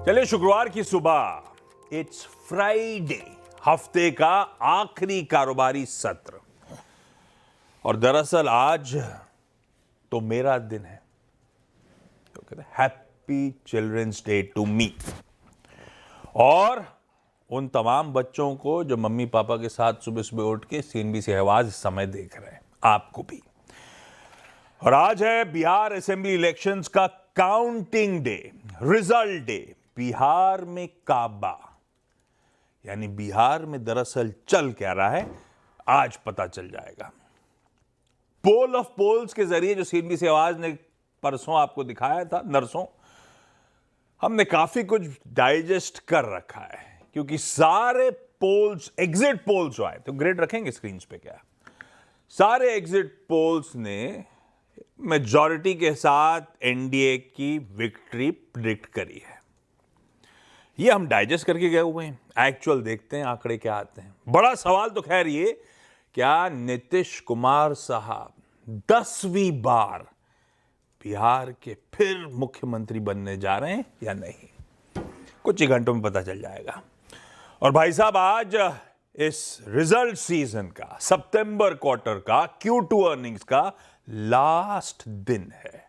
चलिए, शुक्रवार की सुबह, इट्स फ्राइडे, हफ्ते का आखिरी कारोबारी सत्र। और दरअसल आज तो मेरा दिन है, तो कहते हैं happy children's day to me, और उन तमाम बच्चों को जो मम्मी पापा के साथ सुबह सुबह उठ के CNBC आवाज इस समय देख रहे हैं, आपको भी। और आज है बिहार असेंबली इलेक्शंस का counting day, result day. Bihar में काबा, यानी बिहार में दरअसल चल क्या रहा है, आज पता चल जाएगा। पोल ऑफ पोल्स के जरिए जो CNBC आवाज ने परसों आपको दिखाया था, नरसों, हमने काफी कुछ डाइजेस्ट कर रखा है, क्योंकि सारे पोल्स, एग्जिट पोल्स जो आए, तो ग्रेड रखेंगे स्क्रीन पे क्या, सारे एग्जिट पोल्स ने मेजॉरिटी के साथ NDA की विक्ट्री प्रिडिक्ट करी है। ये हम डाइजेस्ट करके गए हुए हैं, एक्चुअल देखते हैं आंकड़े क्या आते हैं। बड़ा सवाल तो खैर ये, क्या नीतीश कुमार साहब 10वीं बार बिहार के फिर मुख्यमंत्री बनने जा रहे हैं या नहीं, कुछ ही घंटों में पता चल जाएगा। और भाई साहब, आज इस रिजल्ट सीजन का, सितंबर क्वार्टर का, Q2 अर्निंग्स का लास्ट दिन है।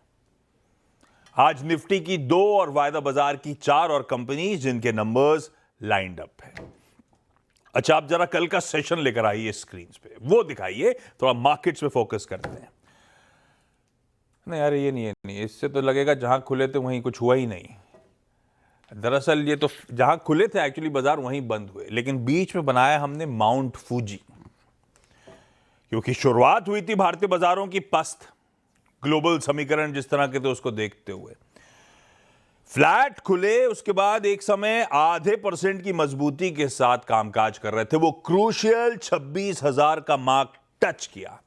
आज निफ्टी की 2 और वायदा बाजार की 4 और कंपनीज जिनके नंबर्स लाइंड अप है। अच्छा, आप जरा कल का सेशन लेकर आइए स्क्रीन पे, वो दिखाइए, थोड़ा मार्केट्स पे फोकस करते हैं। नहीं यार, ये नहीं, इससे तो लगेगा जहां खुले थे वहीं कुछ हुआ ही नहीं। दरअसल ये तो जहां खुले थे एक्चुअली बाजार वहीं बंद हुए, लेकिन बीच में बनाया हमने माउंट फूजी, क्योंकि शुरुआत हुई थी भारतीय बाजारों की पस्त, ग्लोबल समीकरण जिस तरह के थे उसको देखते हुए फ्लैट खुले। उसके बाद एक समय आधे % की मजबूती के साथ कामकाज कर रहे थे, वो क्रूशियल 26,000 का मार्क टच किया।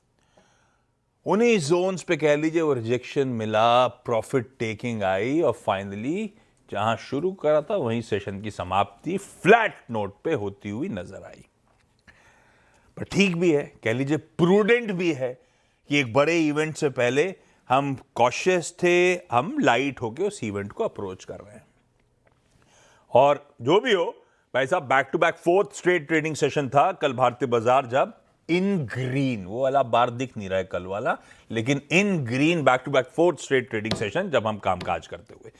उन्हीं जोन्स पे कह लीजिए वो रिजेक्शन मिला, प्रॉफिट टेकिंग आई, और फाइनली जहां शुरू करा था वहीं सेशन की समाप्ति फ्लैट नोट पे होती हुई नजर आई। पर ठीक भी है, कह लीजिए प्रूडेंट भी है कि एक बड़े इवेंट से पहले हम कॉशियस थे, हम लाइट होके उस इवेंट को अप्रोच कर रहे हैं। और जो भी हो भाई साहब, back to back 4th straight trading session था कल भारतीय बाजार, जब इन ग्रीन, वो वाला बार दिख नहीं रहा है कल वाला, लेकिन in green back to back 4th straight trading session जब हम कामकाज करते हुए।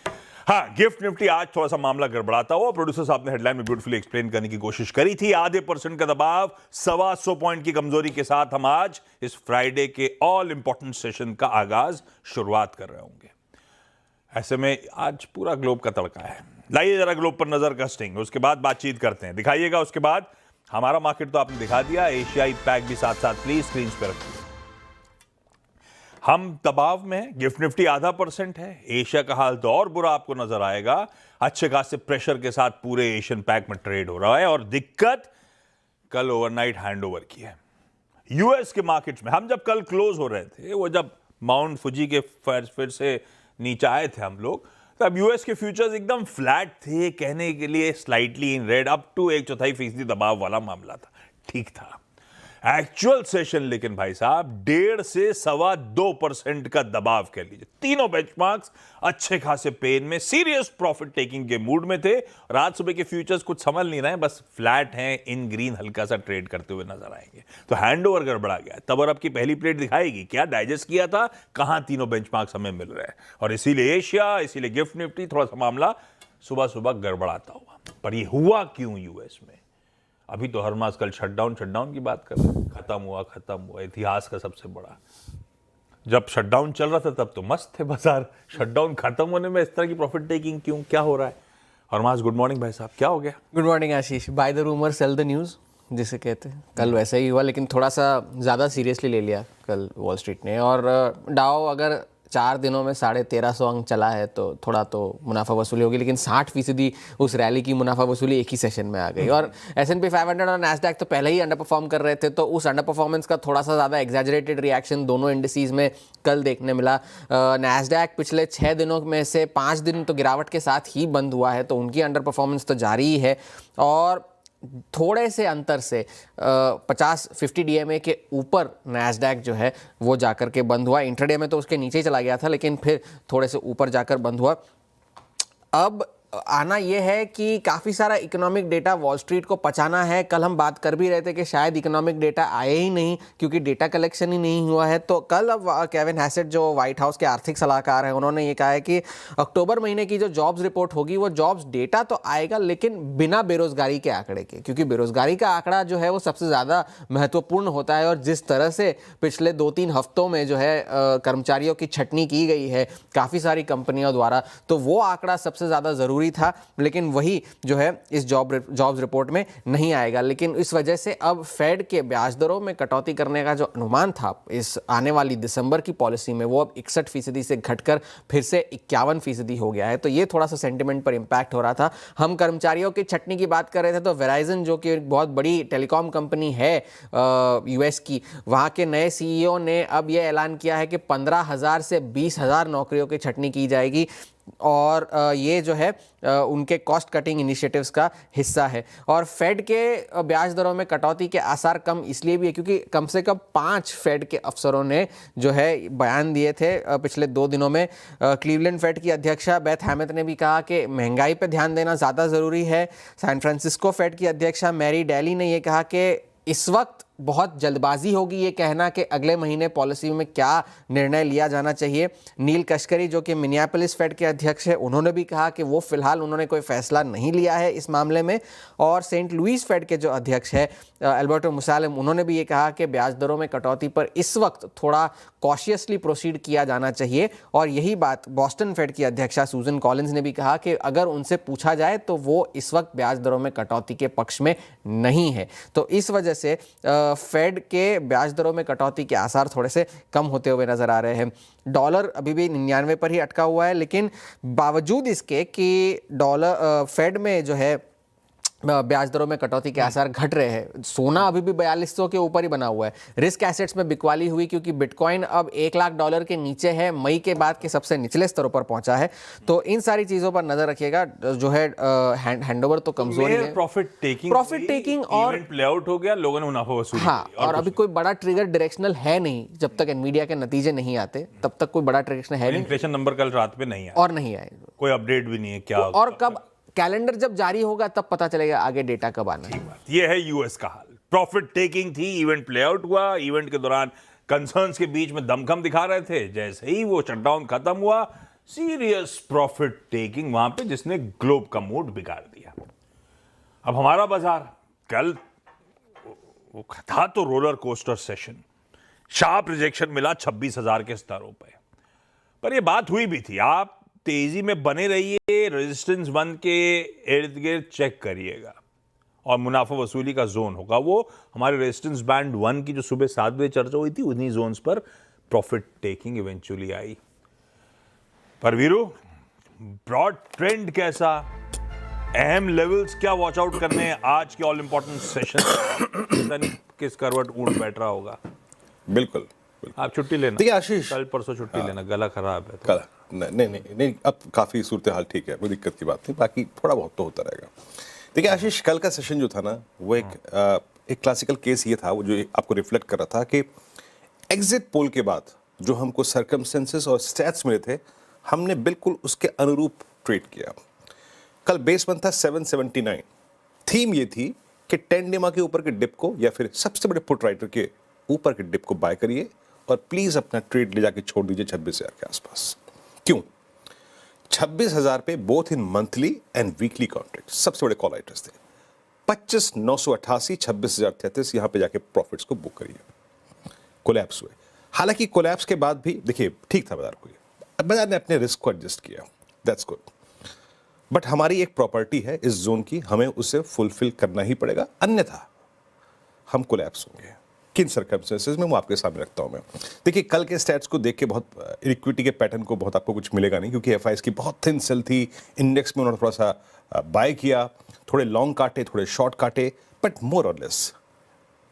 हाँ, गिफ्ट निफ्टी आज थोड़ा सा मामला गड़बड़ाता हुआ, प्रोड्यूसर साहब ने हेडलाइन में ब्यूटीफुली एक्सप्लेन करने की कोशिश करी थी। आधे % का दबाव, 125 पॉइंट की कमजोरी के साथ हम आज इस फ्राइडे के ऑल इंपॉर्टेंट सेशन का आगाज, शुरुआत कर रहे होंगे। ऐसे में आज पूरा ग्लोब का तड़का है। लाइए जरा ग्लोब पर नजर कस्टिंग, उसके बाद बातचीत करते हैं। दिखाइएगा, उसके बाद हमारा मार्केट तो आपने दिखा दिया, एशियाई पैक भी साथ साथ प्लीज स्क्रीन पे रखिए। हम दबाव में हैं, गिफ्ट निफ्टी आधा % है। एशिया का हाल तो और बुरा आपको नजर आएगा, अच्छे खासे प्रेशर के साथ पूरे एशियन पैक में ट्रेड हो रहा है। और दिक्कत कल ओवरनाइट हैंडओवर की है। यूएस के मार्केट्स में हम जब कल क्लोज हो रहे थे, वो जब माउंट फुजी के फिर से नीचे आए थे हम लोग, तब यूएस के फ्यूचर्स एकदम फ्लैट थे, कहने के लिए slightly in red, up to 1/4% दबाव वाला मामला था, ठीक था। एक्चुअल सेशन लेकिन भाई साहब 1.5 से 2.25% का दबाव कह लीजिए। तीनों बेंचमार्क्स अच्छे खासे पेन में, सीरियस प्रॉफिट टेकिंग के मूड में थे। और आज सुबह के फ्यूचर्स कुछ समझ नहीं रहे हैं, बस फ्लैट हैं, इन ग्रीन हल्का सा ट्रेड करते हुए नजर आएंगे। तो हैंडओवर गड़बड़ा गया। तब और अब की पहली प्लेट दिखाएगी क्या डाइजेस्ट किया था, कहां तीनों बेंचमार्क्स हमें मिल रहे हैं। और इसीलिए एशिया, इसीलिए गिफ्ट निफ्टी थोड़ा सा मामला सुबह सुबह गड़बड़ाता हुआ। पर यह हुआ क्यों यूएस में? अभी तो हर मास कल शटडाउन की बात कर रहे हैं, खत्म हुआ, इतिहास का सबसे बड़ा। जब शटडाउन चल रहा था तब तो मस्त थे बाजार, शटडाउन खत्म होने में इस तरह की प्रॉफिट टेकिंग क्यों, क्या हो रहा है? हरमास, गुड मॉर्निंग भाई साहब, क्या हो गया? Good morning Ashish. By the rumour cell the news जिसे कहते हैं, कल वैसा ही हुआ, लेकिन थोड़ा सा ज़्यादा सीरियसली ले लिया कल वॉल स्ट्रीट ने। और डाउ अगर 4 दिनों में 1350 अंक चला है तो थोड़ा तो मुनाफा वसूली होगी, लेकिन 60% उस रैली की मुनाफा वसूली एक ही सेशन में आ गई। और S&P 500 और नैस्डैक तो पहले ही अंडर परफॉर्म कर रहे थे, तो उस अंडर परफॉर्मेंस का थोड़ा सा ज़्यादा एग्जैजरेटेड रिएक्शन दोनों इंडिसीज में कल देखने मिला। नैस्डैक पिछले 6 दिनों में से 5 दिन तो गिरावट के साथ ही बंद हुआ है, तो उनकी अंडर परफॉर्मेंस तो जारी ही है। और थोड़े से अंतर से 50 DMA के ऊपर नैस्डैक जो है वो जाकर के बंद हुआ। इंट्राडे में तो उसके नीचे ही चला गया था, लेकिन फिर थोड़े से ऊपर जाकर बंद हुआ। अब आना ये है कि काफ़ी सारा इकोनॉमिक डेटा वॉल स्ट्रीट को पचाना है। कल हम बात कर भी रहे थे कि शायद इकोनॉमिक डेटा आए ही नहीं क्योंकि डेटा कलेक्शन ही नहीं हुआ है। तो कल अब केविन हैसेट जो वाइट हाउस के आर्थिक सलाहकार हैं, उन्होंने ये कहा है कि अक्टूबर महीने की जो जॉब्स रिपोर्ट होगी वो जॉब्स डेटा तो आएगा लेकिन बिना बेरोजगारी के आंकड़े के, क्योंकि बेरोजगारी का आंकड़ा जो है वो सबसे ज़्यादा महत्वपूर्ण होता है। और जिस तरह से पिछले 2-3 हफ्तों में जो है कर्मचारियों की छटनी की गई है काफ़ी सारी कंपनियों द्वारा, तो वो आंकड़ा सबसे ज़्यादा ज़रूरी था, लेकिन वही जो है इस जॉब्स रिपोर्ट में नहीं आएगा। लेकिन इस वजह से अब फेड के ब्याज दरों में कटौती करने का जो अनुमान था इस आने वाली दिसंबर की पॉलिसी में, वो अब 61% से घटकर फिर से 51% हो गया है। तो ये थोड़ा सा सेंटिमेंट पर इंपैक्ट हो रहा था। हम कर्मचारियों की छटनी की बात कर रहे थे तो वेराइजन जो कि एक बहुत बड़ी टेलीकॉम कंपनी है यूएस की, वहाँ के नए सीईओ ने अब ये ऐलान किया है कि 15,000 से 20,000 नौकरियों की छटनी की जाएगी और ये जो है उनके कॉस्ट कटिंग इनिशिएटिव्स का हिस्सा है। और फेड के ब्याज दरों में कटौती के आसार कम इसलिए भी है क्योंकि कम से कम 5 फेड के अफसरों ने जो है बयान दिए थे पिछले 2 दिनों में। क्लीवलैंड फेड की अध्यक्षा बेथ हैमथ ने भी कहा कि महंगाई पर ध्यान देना ज़्यादा ज़रूरी है। सैन फ्रांसिस्को फेड की अध्यक्षा मैरी डेली ने यह कहा कि इस वक्त बहुत जल्दबाजी होगी ये कहना कि अगले महीने पॉलिसी में क्या निर्णय लिया जाना चाहिए। नील कश्करी जो कि मिनियापोलिस फेड के अध्यक्ष है, उन्होंने भी कहा कि वो फिलहाल उन्होंने कोई फैसला नहीं लिया है इस मामले में। और सेंट लुइस फेड के जो अध्यक्ष है अल्बर्टो मुसालिम, उन्होंने भी ये कहा कि ब्याज दरों में कटौती पर इस वक्त थोड़ा कॉशियसली प्रोसीड किया जाना चाहिए। और यही बात बोस्टन फेड की अध्यक्षा सूजन कॉलिंस ने भी कहा कि अगर उनसे पूछा जाए तो वो इस वक्त ब्याज दरों में कटौती के पक्ष में नहीं है। तो इस वजह से फेड के ब्याज दरों में कटौती के आसार थोड़े से कम होते हुए नजर आ रहे हैं। डॉलर अभी भी 99 पर ही अटका हुआ है, लेकिन बावजूद इसके कि डॉलर फेड में जो है ब्याज दरों में कटौती के आसार घट रहे हैं, सोना अभी भी 4200 के ऊपर ही बना हुआ है। रिस्क एसेट्स में बिकवाली हुई क्योंकि बिटकॉइन अब $1,00,000 के नीचे है, मई के बाद के सबसे निचले स्तरों पर पहुंचा है। तो इन सारी चीजों पर नजर रखिएगा। जो है हैंडओवर तो कमजोरी है, प्रॉफिट टेकिंग और प्ले आउट हो गया, लोगों ने मुनाफा वसूल हाँ, और अभी कोई बड़ा ट्रिगर डायरेक्शनल है नहीं। जब तक एनवीडिया के नतीजे नहीं आते तब तक कोई बड़ा डायरेक्शनल है नहीं। इन्फ्लेशन नंबर कल रात पे नहीं आया और नहीं आए, कोई अपडेट भी नहीं है क्या, और कब कैलेंडर जब जारी होगा तब पता चलेगा आगे डेटा कब आना है। ये है यूएस का हाल। प्रॉफिट टेकिंग थी, इवेंट प्ले आउट हुआ। इवेंट के दौरान कंसर्न्स के बीच में दमखम दिखा रहे थे, जैसे ही वो शटडाउन खत्म हुआ सीरियस प्रॉफिट टेकिंग वहां पे, जिसने ग्लोब का मूड बिगाड़ दिया। अब हमारा बाजार कल वो था तो roller coaster session, sharp rejection मिला 26,000 के स्तरों पर यह बात हुई भी थी। आप तेजी में बने रहिए, रेजिस्टेंस वन के इर्द गिर्द चेक करिएगा और मुनाफा वसूली का जोन होगा वो हमारे रेजिस्टेंस बैंड 1 की जो सुबह 7 बजे चर्चा हुई थी, उन्हीं जोन्स पर प्रॉफिट टेकिंग इवेंचुअली आई। पर वीरू, ब्रॉड ट्रेंड कैसा, अहम लेवल्स क्या वॉच आउट करने हैं आज के ऑल इंपॉर्टेंट सेशन, किस करवट ऊंट बैठ रहा होगा। बिल्कुल आप छुट्टी लेना, देखिए आशीष, कल परसों छुट्टी लेना, गला खराब है कल नहीं, अब काफ़ी सूरत हाल ठीक है, कोई दिक्कत की बात नहीं, बाकी थोड़ा बहुत तो होता रहेगा। देखिए आशीष, कल का सेशन जो था ना वो एक क्लासिकल केस ये था, वो जो आपको रिफ्लेक्ट कर रहा था कि एग्जिट पोल के बाद जो हमको सर्कमस्टेंसेस और स्टैट्स मिले थे, हमने बिल्कुल उसके अनुरूप ट्रेड किया। कल बेस वन था 779, थीम ये थी कि 10 डेमा के ऊपर के डिप को या फिर सबसे बड़े पुट राइटर के ऊपर के डिप को बाय करिए और प्लीज अपना ट्रेड ले जाके छोड़ दीजिए 26,000 के आसपास। क्यों? 26,000 पे both in monthly and weekly contract सबसे बड़े कॉल राइटर्स थे। 25,988, 26,033 यहां पे जाके प्रॉफिट्स को बुक करिए। कोलैप्स हुए, हालांकि कोलैप्स के बाद भी देखिए ठीक था बाजार को, बाजार ने अपने रिस्क को एडजस्ट किया, दैट्स गुड। बट हमारी एक प्रॉपर्टी है इस जोन की, हमें उसे फुलफिल करना ही पड़ेगा, अन्यथा हम कोलैप्स होंगे। किन सर्कमस्टेंसेस में वो आपके सामने रखता हूं मैं। देखिए कल के स्टैट्स को देख के बहुत इक्विटी के पैटर्न को बहुत आपको कुछ मिलेगा नहीं, क्योंकि एफआईएस की बहुत थिन सेल थी, इंडेक्स में उन्होंने थोड़ा सा बाय किया, थोड़े लॉन्ग काटे, थोड़े शॉर्ट काटे, बट मोर और less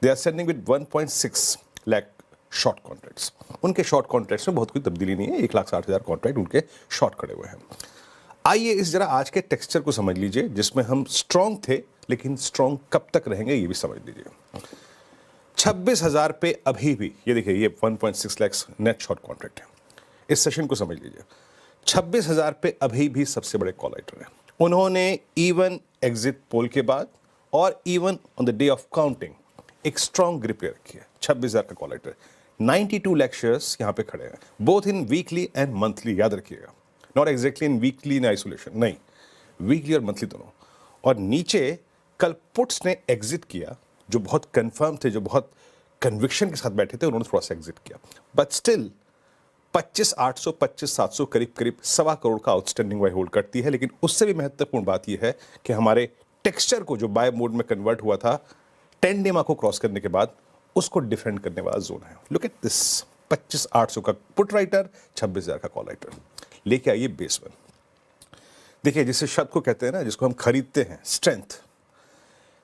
they are sending with 1.6 lakh short contracts. उनके शॉर्ट कॉन्ट्रैक्ट्स में बहुत कोई तब्दीली नहीं है, 1,60,000 कॉन्ट्रैक्ट उनके शॉर्ट खड़े हुए हैं। आइए इस जरा आज के टेक्सचर को समझ लीजिए, जिसमें हम स्ट्रांग थे, लेकिन स्ट्रांग कब तक रहेंगे ये भी समझ लीजिए। 26,000 पे अभी भी ये देखिए, ये 1.6 लाख नेट शॉर्ट कॉन्ट्रैक्ट है। इस सेशन को समझ लीजिए, 26,000 पे अभी भी सबसे बड़े कॉल राइटर है। उन्होंने इवन एग्जिट पोल के बाद और even on the day of counting एक स्ट्रॉन्ग ग्रिप ले रखी है। 26,000 का कॉल राइटर, 92 लाख शेयर्स यहाँ पे खड़े हैं, both in weekly and monthly, याद रखिएगा, not exactly in weekly in isolation, नहीं, वीकली और मंथली दोनों। और नीचे कल पुट्स ने एग्जिट किया, जो बहुत कंफर्म थे, जो बहुत कन्विक्शन के साथ बैठे थे, उन्होंने थोड़ा सा एग्जिट किया, बट स्टिल 25,800 25,700 करीब करीब 1.25 करोड़ का आउटस्टैंडिंग वाई होल्ड करती है। लेकिन उससे भी महत्वपूर्ण बात यह है कि हमारे टेक्सचर को जो बाय मोड में कन्वर्ट हुआ था 10 डेमा को क्रॉस करने के बाद, उसको डिफेंड करने वाला जोन है। लुक एट दिस, 25,800 का पुट राइटर, 26,000 का कॉल राइटर, लेके आइए बेस वन। देखिए, जिस शब्द को कहते हैं ना, जिसको हम खरीदते हैं, स्ट्रेंथ,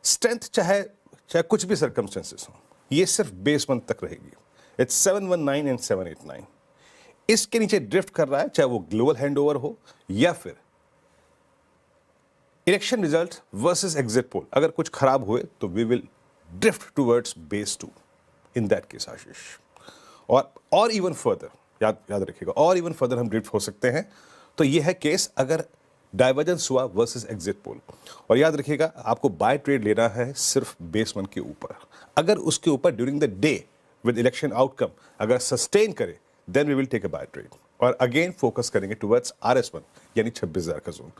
स्ट्रेंथ चाहे कुछ भी सर्कमस्टेंसेस हो, ये सिर्फ बेस वन तक रहेगी। It's 719 and 789। इसके नीचे ड्रिफ्ट कर रहा है, चाहे वो ग्लोबल हैंडओवर हो या फिर election result versus exit poll, अगर कुछ खराब हुए तो we will drift towards base 2 in that case Ashish. और इवन फर्दर, याद रखिएगा, और इवन फर्दर हम ड्रिफ्ट हो सकते हैं। तो ये है केस अगर डाइवर्जेंस हुआ वर्सेस एग्जिट पोल। और याद रखिएगा, आपको बाय ट्रेड लेना है सिर्फ बेस वन के ऊपर। अगर उसके ऊपर during the day with election outcome अगर सस्टेन करे, then we will take a buy trade और अगेन फोकस करेंगे टुवर्ड्स RS1 यानी 26,000 का जोन।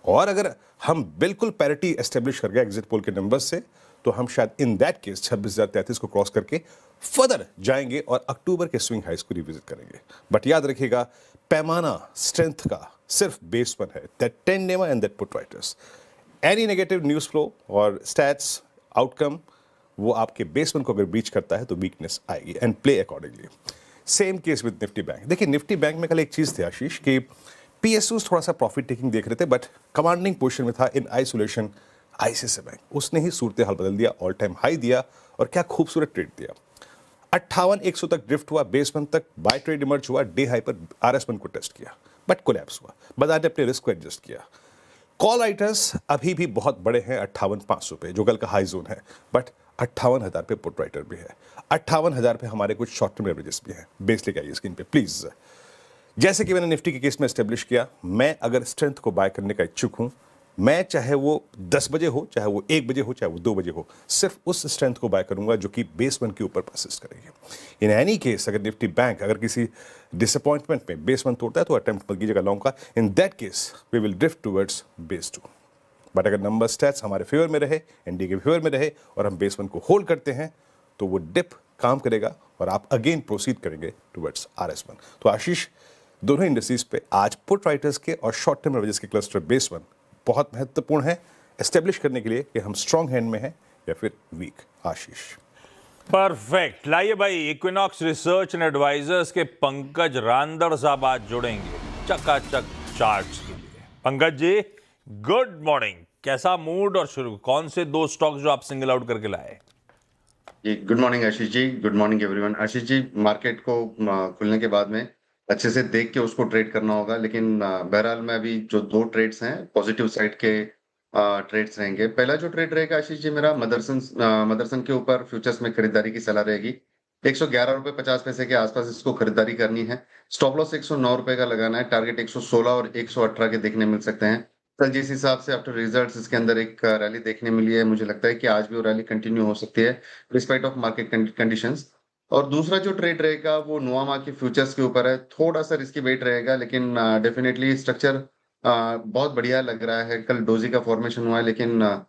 और अगर हम बिल्कुल पैरिटी एस्टेब्लिश कर गए एग्जिट पोल के नंबर से, तो हम शायद इन दैट केस 26,033 को क्रॉस करके फर्दर जाएंगे और अक्टूबर के स्विंग हाइस को रिविजिट करेंगे। बट याद रखिएगा, पैमाना स्ट्रेंथ का सिर्फ बेस वन है, दैट 10 डेमा and that put writers. Any negative news flow और स्टैट्स आउटकम, वो आपके बेस वन को अगर ब्रीच करता है तो वीकनेस आएगी and play accordingly. Same case with Nifty bank. देखिए, निफ्टी बैंक में कल एक चीज थी आशीष कि PSUs थोड़ा सा प्रॉफिट टेकिंग देख रहे थे, बट कमांडिंग पोजीशन में था इन आइसोलेशन ICICI बैंक। उसने ही सूरत हाल बदल दिया, ऑल टाइम हाई दिया और क्या खूबसूरत ट्रेड दिया। 58,100 तक ड्रिफ्ट हुआ, बेस वन तक बाय ट्रेड इमर्ज हुआ, डे हाई पर RS1 को टेस्ट किया, बट कोलैप्स हुआ। बाजार ने अपने रिस्क को एडजस्ट किया। कॉल राइटर्स अभी भी बहुत बड़े हैं 58,500 पे, जो कल का हाई जोन है, बट 58,000 पे पुट राइटर भी है, 58,000 पे हमारे कुछ शॉर्ट टर्म एवरेजेस भी हैं। बेस लेके आइए स्क्रीन पे प्लीज। जैसे कि मैंने निफ्टी के केस में एस्टेब्लिश किया, मैं अगर स्ट्रेंथ को बाय करने का इच्छुक हूं, मैं चाहे वो 10 बजे हो, चाहे वो 1 बजे हो, चाहे वो 2 बजे हो, सिर्फ उस स्ट्रेंथ को बाय करूंगा जो कि बेस वन के ऊपर परसिस्ट करेगी। इन एनी केस अगर निफ्टी बैंक अगर किसी डिसअपॉइंटमेंट में बेस वन तोड़ता है तो अटेम्प्ट मत कीजिएगा लॉन्ग का। In that case we will drift towards base 2। But अगर नंबर स्टैट्स हमारे फेवर में रहे, एनडी के फेवर में रहे और हम बेस वन को होल्ड करते हैं, तो वो डिप काम करेगा और आप अगेन प्रोसीड करेंगे टुवर्ड्स RS1। तो आशीष, दोनों इंडस्ट्रीज पे आज पुट राइटर्स के और शॉर्ट टर्म एवरेजेस के क्लस्टर बेस वन बहुत महत्वपूर्ण है एस्टेब्लिश करने के लिए कि हम स्ट्रॉन्ग हैंड में हैं या फिर वीक। आशीष, परफेक्ट। लाइए भाई, इक्विनॉक्स रिसर्च एंड एडवाइजर्स के पंकज रांदड़ साहब आज जुड़ेंगे चकाचक चार्ट्स के लिए। Pankaj ji, good morning. कैसा मूड और शुरू, कौन से 2 स्टॉक्स जो आप सिंगल आउट करके लाए? जी, good morning Ashish ji, good morning everyone. Ashish ji, market को खुलने के बाद में अच्छे से देख के उसको ट्रेड करना होगा, लेकिन बहरहाल में अभी जो 2 ट्रेड्स हैं पॉजिटिव साइड के ट्रेड्स रहेंगे। पहला जो ट्रेड रहेगा आशीष जी मेरा मदरसन के ऊपर फ्यूचर्स में खरीदारी की सलाह रहेगी। 111 रुपए 50 पैसे के आसपास इसको खरीदारी करनी है। स्टॉप लॉस 109 रुपए का लगाना है, टारगेट 116 और 118 के देखने मिल सकते हैं। कल जिस हिसाब से आफ्टर रिजल्ट्स इसके अंदर एक रैली देखने मिली है, मुझे लगता है कि आज भी वो रैली कंटिन्यू हो सकती है डिस्पाइट ऑफ मार्केट कंडीशंस। और दूसरा जो ट्रेड रहेगा वो नुआमा के फ्यूचर्स के ऊपर है। थोड़ा सा रिस्की वेट रहेगा, लेकिन डेफिनेटली स्ट्रक्चर बहुत बढ़िया लग रहा है। कल डोजी का फॉर्मेशन हुआ है, लेकिन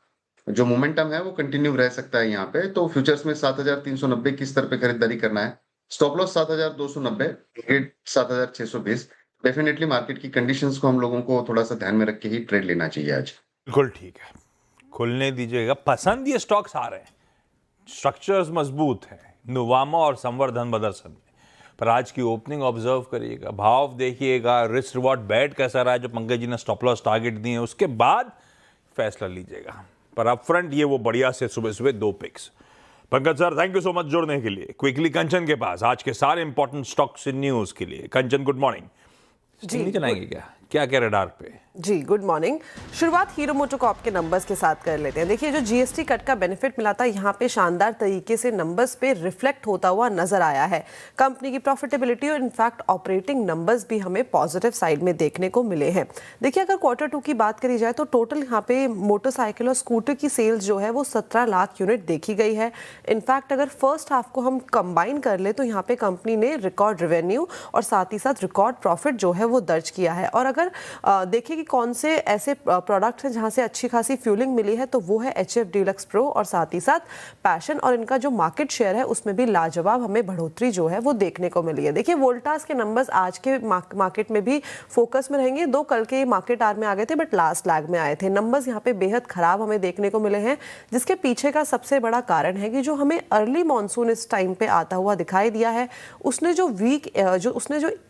जो मोमेंटम है वो कंटिन्यू रह सकता है यहाँ पे। तो फ्यूचर्स में 7,390 की स्तर पे खरीदारी करना है। Stop loss 7,290, target 7,620। Definitely market की कंडीशंस को हम लोगों को थोड़ा सा ध्यान में रख के ही ट्रेड लेना चाहिए आज। बिल्कुल ठीक है, खुलने दीजिएगा। पसंद ये स्टॉक्स आ रहे हैं, स्ट्रक्चर्स मजबूत हैं नुवामा और संवर्धन मदरसन में। पर आज की ओपनिंग ऑब्जर्व करिएगा, भाव देखिएगा, रिस्क रिवॉर्ड बैट कैसा रहा है, जो पंकज जी ने स्टॉप लॉस टारगेट दिए हैं, उसके बाद फैसला लीजिएगा। पर अपफ्रंट ये वो बढ़िया से सुबह सुबह 2 picks. Pankaj sir, thank you so much जुड़ने के लिए। क्विकली कंचन के पास आज के सारे इंपॉर्टेंट स्टॉक्स न्यूज के लिए। कंचन, गुड मॉर्निंग। नहीं चलाएंगे क्या? क्या क्या रडार पे? जी गुड मॉर्निंग। शुरुआत हीरो मोटोकॉर्प के नंबर्स के साथ कर लेते हैं। देखिए जो जीएसटी कट का बेनिफिट मिला था यहाँ पे शानदार तरीके से नंबर्स पे रिफ्लेक्ट होता हुआ नजर आया है। कंपनी की प्रॉफिटेबिलिटी और इनफैक्ट ऑपरेटिंग नंबर्स भी हमें पॉजिटिव साइड में देखने को मिले हैं। देखिए अगर Q2 की बात करी जाए तो टोटल यहाँ पे मोटरसाइकिल और स्कूटर की सेल्स जो है वो 17 लाख यूनिट देखी गई है। इनफैक्ट अगर फर्स्ट हाफ को हम कंबाइन कर ले तो यहाँ पे कंपनी ने रिकॉर्ड रेवेन्यू और साथ ही साथ रिकॉर्ड प्रॉफिट जो है वो दर्ज किया है। और अगर देखें कि कौन से ऐसे प्रोडक्ट्स हैं जहां से अच्छी खासी फ्यूलिंग मिली है तो वो है HF डीलक्स प्रो और साथ ही साथ पैशन, और इनका जो मार्केट शेयर है उसमें भी लाजवाब हमें बढ़ोतरी जो है वो देखने को मिली है। देखिए वोल्टास के नंबर्स आज के मार्केट में भी फोकस में रहेंगे। 2 कल के मार्केट आर में आ गए थे बट लास्ट लैग में आए थे। नंबर्स यहाँ पे बेहद खराब हमें देखने को मिले हैं, जिसके पीछे का सबसे बड़ा कारण है कि जो हमें अर्ली मॉनसून इस टाइम पे आता हुआ दिखाई दिया है उसने जो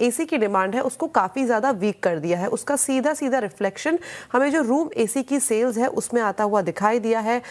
AC की डिमांड है उसको काफी ज्यादा वीक कर दिया है। उसका सीधा सीधा रिफ्लेक्शन हमें जो रूम AC की सेल्स है उसमें आता हुआ दिखाई दिया है।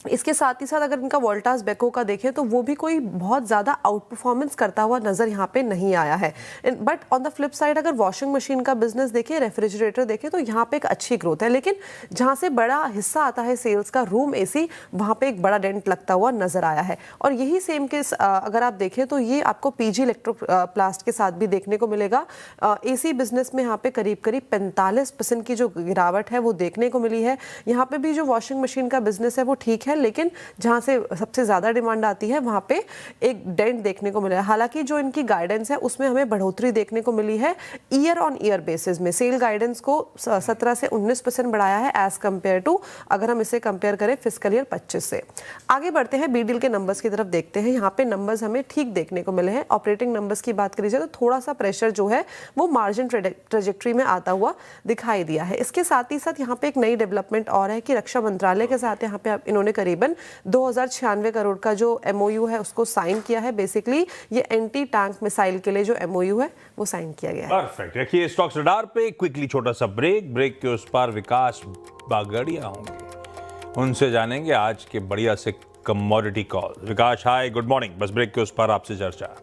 इसके साथ ही साथ अगर इनका वोल्टास बेको का देखें तो वो भी कोई बहुत ज़्यादा आउट परफॉर्मेंस करता हुआ नज़र यहाँ पे नहीं आया है। But on the flip side अगर वॉशिंग मशीन का बिजनेस देखें, रेफ्रिजरेटर देखें तो यहाँ पे एक अच्छी ग्रोथ है, लेकिन जहाँ से बड़ा हिस्सा आता है सेल्स का रूम AC, वहाँ पे एक बड़ा डेंट लगता हुआ नज़र आया है। और यही सेम केस अगर आप देखें तो ये आपको PG इलेक्ट्रोप्लास्ट के साथ भी देखने को मिलेगा। AC बिजनेस में यहाँ पे करीब 45% की जो गिरावट है वो देखने को मिली है। यहाँ पे भी जो वॉशिंग मशीन का बिजनेस है वो ठीक है, लेकिन जहां से सबसे ज्यादा डिमांड आती है वहां पे एक डेंट देखने को मिला है। हालांकि जो इनकी गाइडेंस है उसमें हमें बढ़ोतरी देखने को मिली है। ईयर ऑन ईयर बेसिस में सेल गाइडेंस को 17 से 19% बढ़ाया है एज कंपेयर टू, अगर हम इसे कंपेयर करें फिस्कल ईयर 25 से। आगे बढ़ते हैं, बी डील के नंबर्स की तरफ देखते हैं। यहाँ पे नंबर्स हमें ठीक देखने को मिले हैं। ऑपरेटिंग नंबर्स की बात करी जाए तो थोड़ा सा प्रेशर जो है वो मार्जिन ट्रेजेक्ट्री में आता हुआ दिखाई दिया है। इसके साथ ही साथ यहाँ पे एक नई डेवलपमेंट और है कि रक्षा मंत्रालय के साथ यहाँ पे इन्होंने करीबन 2096 करोड़ का जो MOU है उसको साइन किया है। बेसिकली ये एंटी टैंक मिसाइल के लिए जो MOU है वो साइन किया गया है। परफेक्ट। रखिए स्टॉक्स रडार पे क्विकली छोटा सा ब्रेक के उस पार विकास बागड़िया होंगे, उनसे जानेंगे आज के बढ़िया से कमोडिटी कॉल। विकास हाय, गुड मॉर्निंग। बस ब्रेक के उस पार आपसे चर्चा।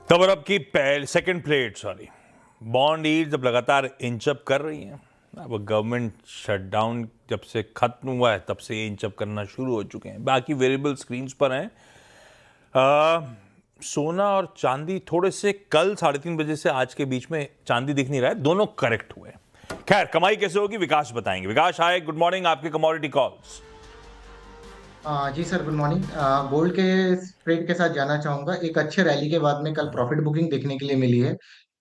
तब और अब की सेकंड प्लेट बॉन्ड यील्ड्स अब लगातार इंचअप कर रही हैं। अब गवर्नमेंट शटडाउन जब से खत्म हुआ है तब से ये इंचअप करना शुरू हो चुके हैं। बाकी वेरिएबल स्क्रीन्स पर हैं। सोना और चांदी थोड़े से कल 3:30 बजे से आज के बीच में चांदी दिख नहीं रहा है, दोनों करेक्ट हुए। खैर कमाई कैसे होगी विकास बताएंगे। विकास हाय, गुड मॉर्निंग। आपके कमोडिटी कॉल्स। जी सर, गुड मॉर्निंग। गोल्ड के ट्रेड के साथ जाना चाहूंगा। एक अच्छे रैली के बाद में कल प्रॉफिट बुकिंग देखने के लिए मिली है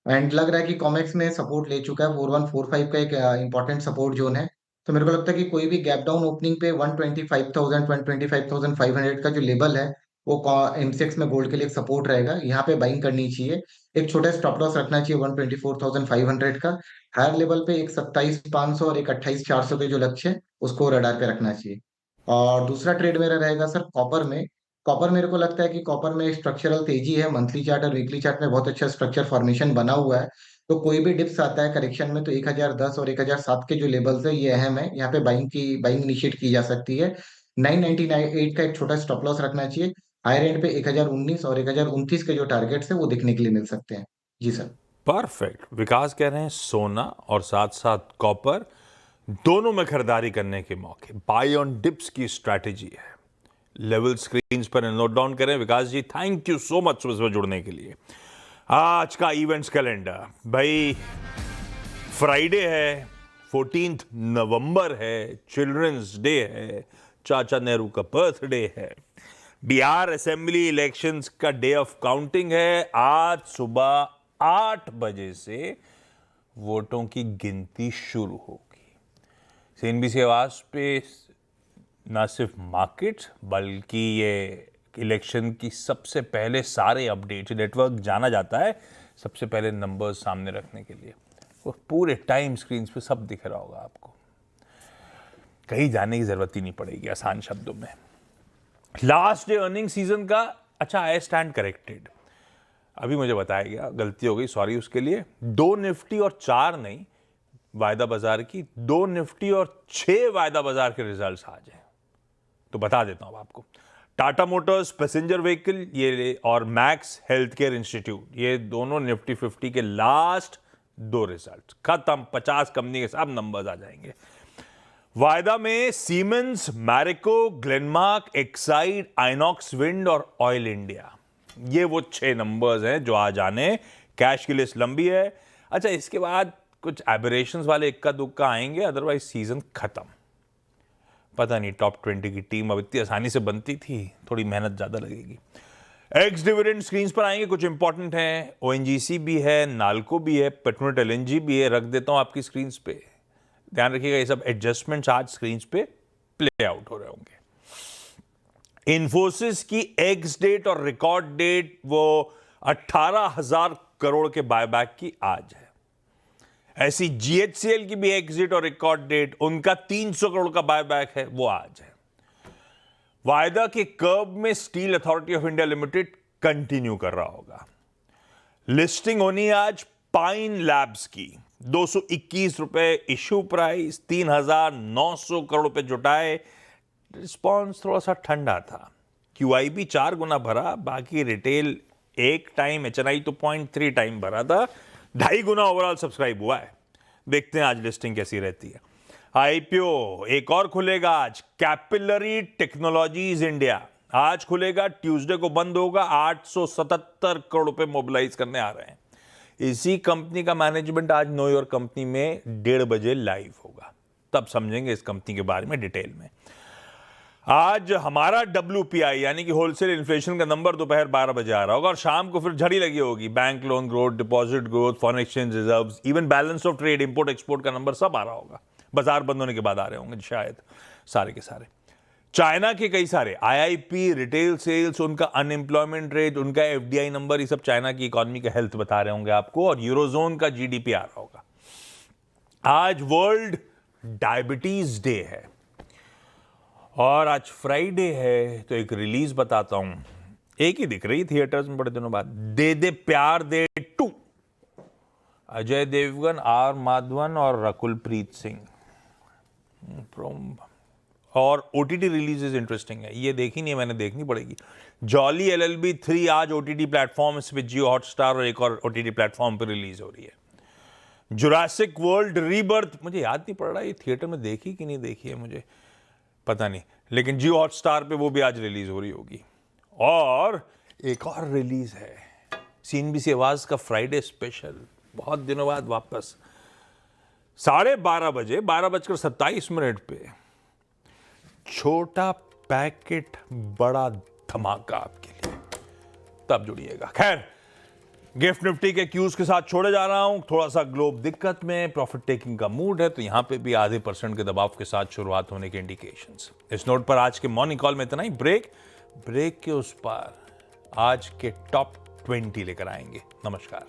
एंड लग रहा है कि कॉमेक्स में सपोर्ट ले चुका है। 4145 का एक इंपॉर्टेंट सपोर्ट जोन है। तो मेरे को लगता है कि कोई भी गैप डाउन ओपनिंग पे 125,000 125,500 का जो लेवल है वो MCX में गोल्ड के लिए एक सपोर्ट रहेगा। यहाँ पे बाइंग करनी चाहिए। एक छोटा स्टॉप लॉस रखना चाहिए 124,500 का। हायर लेवल पे एक 27,500 और एक 28,400 के जो लक्ष्य है उसको रडार पे रखना चाहिए। और दूसरा ट्रेड मेरा रहेगा सर कॉपर में। कॉपर मेरे को लगता है कि कॉपर में स्ट्रक्चरल तेजी है। मंथली चार्ट और वीकली चार्ट में बहुत अच्छा स्ट्रक्चर फॉर्मेशन बना हुआ है। तो कोई भी डिप्स आता है करेक्शन में तो 1010 और 1007 के जो लेवल्स है ये अहम है। यहाँ पे बाइंग इनिशिएट की जा सकती है। 998 का एक छोटा स्टॉप लॉस रखना चाहिए। हायर एंड पे 1019 और 1029 के जो टारगेट्स है वो देखने के लिए मिल सकते हैं। जी सर। परफेक्ट। विकास कह रहे हैं सोना और साथ साथ कॉपर दोनों में खरीदारी करने के मौके, बाय ऑन डिप्स की स्ट्रैटेजी है। लेवल स्क्रीन्स पर नोट डाउन करें। विकास जी थैंक यू सो मच सुबह जुड़ने के लिए। आज का इवेंट्स कैलेंडर भाई, फ्राइडे है, 14 नवंबर है, चिल्ड्रंस डे है, चाचा नेहरू का बर्थडे है, बिहार असेंबली इलेक्शंस का डे ऑफ काउंटिंग है। आज सुबह 8 बजे से वोटों की गिनती शुरू होगी। CNBC आवाज पे ना सिर्फ मार्केट्स बल्कि ये इलेक्शन की सबसे पहले सारे अपडेट्स, नेटवर्क जाना जाता है सबसे पहले नंबर्स सामने रखने के लिए। वो पूरे टाइम स्क्रीन पे सब दिख रहा होगा आपको, कहीं जाने की जरूरत ही नहीं पड़ेगी। आसान शब्दों में लास्ट डे अर्निंग सीजन का, अच्छा आई स्टैंड करेक्टेड। अभी मुझे बताया गया, गलती हो गई, सॉरी उसके लिए। 2 निफ्टी और 4 नहीं वायदा बाजार की, 2 निफ्टी और 6 वायदा बाजार के रिजल्ट्स आज हैं। तो बता देता हूं आपको, टाटा मोटर्स पैसेंजर व्हीकल ये और मैक्स हेल्थ केयर इंस्टीट्यूट, ये दोनों निफ्टी 50 के लास्ट 2 रिजल्ट खत्म। 50 कंपनी के सब नंबर्स आ जाएंगे। वायदा में siemens, Marico, Glenmark, Exide, INOX wind और ऑयल इंडिया, ये वो 6 नंबर्स हैं जो आज आने। कैश की लिस्ट लंबी है। अच्छा, इसके बाद कुछ एबरेशंस वाले इक्का दुक्का आएंगे, अदरवाइज सीजन खत्म। पता नहीं टॉप 20 की टीम अब इतनी आसानी से बनती थी, थोड़ी मेहनत ज्यादा लगेगी। एक्स डिविडेंड स्क्रीन पर आएंगे, कुछ इंपॉर्टेंट हैं। ओएनजीसी भी है, नाल्को भी है, पेट्रोनेट एलएनजी भी है, रख देता हूं आपकी स्क्रीन पे। ध्यान रखिएगा, ये सब एडजस्टमेंट्स आज स्क्रीन पे प्ले आउट हो रहे होंगे। इन्फोसिस की एक्स डेट और रिकॉर्ड डेट वो 18,000 करोड़ के बायबैक की आज है। ऐसी जीएचसीएल की भी एक्स डेट और रिकॉर्ड डेट, उनका 300 करोड़ का बायबैक है, वो आज है। वायदा के कर्व में steel authority of India limited continue कर रहा होगा। लिस्टिंग होनी है आज पाइन लैब्स की, 221 रुपए इश्यू प्राइस, 3,900 करोड़ रुपए जुटाए। रिस्पॉन्स थोड़ा सा ठंडा था। क्यूआईबी 4 गुना भरा, बाकी रिटेल 1 टाइम, एचएनआई तो 0.3 टाइम भरा था। 2.5 गुना ओवरऑल सब्सक्राइब हुआ है। देखते हैं आज लिस्टिंग कैसी रहती है। आईपीओ एक और खुलेगा आज, कैपिलरी टेक्नोलॉजीज इंडिया आज खुलेगा, ट्यूसडे को बंद होगा। 877 करोड़ रुपए मोबिलाइज करने आ रहे हैं। इसी कंपनी का मैनेजमेंट आज नो योर कंपनी में 1:30 बजे लाइव होगा, तब समझेंगे इस कंपनी के बारे में डिटेल में। आज हमारा WPI यानी कि होलसेल इन्फ्लेशन का नंबर दोपहर 12 बजे आ रहा होगा और शाम को फिर झड़ी लगी होगी। Bank loan growth, deposit growth, foreign exchange reserves, even balance of trade, import export का नंबर सब आ रहा होगा। बाजार बंद होने के बाद आ रहे होंगे शायद सारे के सारे। चाइना के कई सारे IIP, रिटेल सेल्स, उनका अनएम्प्लॉयमेंट रेट, उनका FDI नंबर, ये सब चाइना की इकोनॉमी का हेल्थ बता रहे होंगे आपको। और यूरोजोन का GDP आ रहा होगा। आज वर्ल्ड डायबिटीज डे है और आज फ्राइडे है, तो एक रिलीज बताता हूं। एक ही दिख रही थिएटर्स में बड़े दिनों बाद, दे दे प्यार दे 2, अजय देवगन, R माधवन और रकुल प्रीत सिंह। और OTT रिलीज इंटरेस्टिंग है, ये देखी नहीं है मैंने, देखनी पड़ेगी। जॉली LLB 3 आज OTT प्लेटफॉर्म पे, जियो हॉटस्टार और एक और OTT प्लेटफॉर्म पे रिलीज हो रही है। जुरासिक वर्ल्ड रीबर्थ, मुझे याद नहीं पड़ रहा ये थिएटर में देखी कि नहीं देखी है, मुझे पता नहीं, लेकिन जियो हॉटस्टार पे वो भी आज रिलीज हो रही होगी। और एक और रिलीज है, CNBC आवाज का फ्राइडे स्पेशल, बहुत दिनों बाद वापस 12:30 बजे, 12:27 पे, छोटा पैकेट बड़ा धमाका आपके लिए, तब जुड़िएगा। खैर, गिफ्ट निफ्टी के क्यूज के साथ छोड़े जा रहा हूं। थोड़ा सा ग्लोब दिक्कत में, प्रॉफिट टेकिंग का मूड है, तो यहां पे भी आधे % के दबाव के साथ शुरुआत होने के इंडिकेशंस। इस नोट पर आज के मॉर्निंग कॉल में इतना ही। ब्रेक के उस पार आज के टॉप 20 लेकर आएंगे। नमस्कार।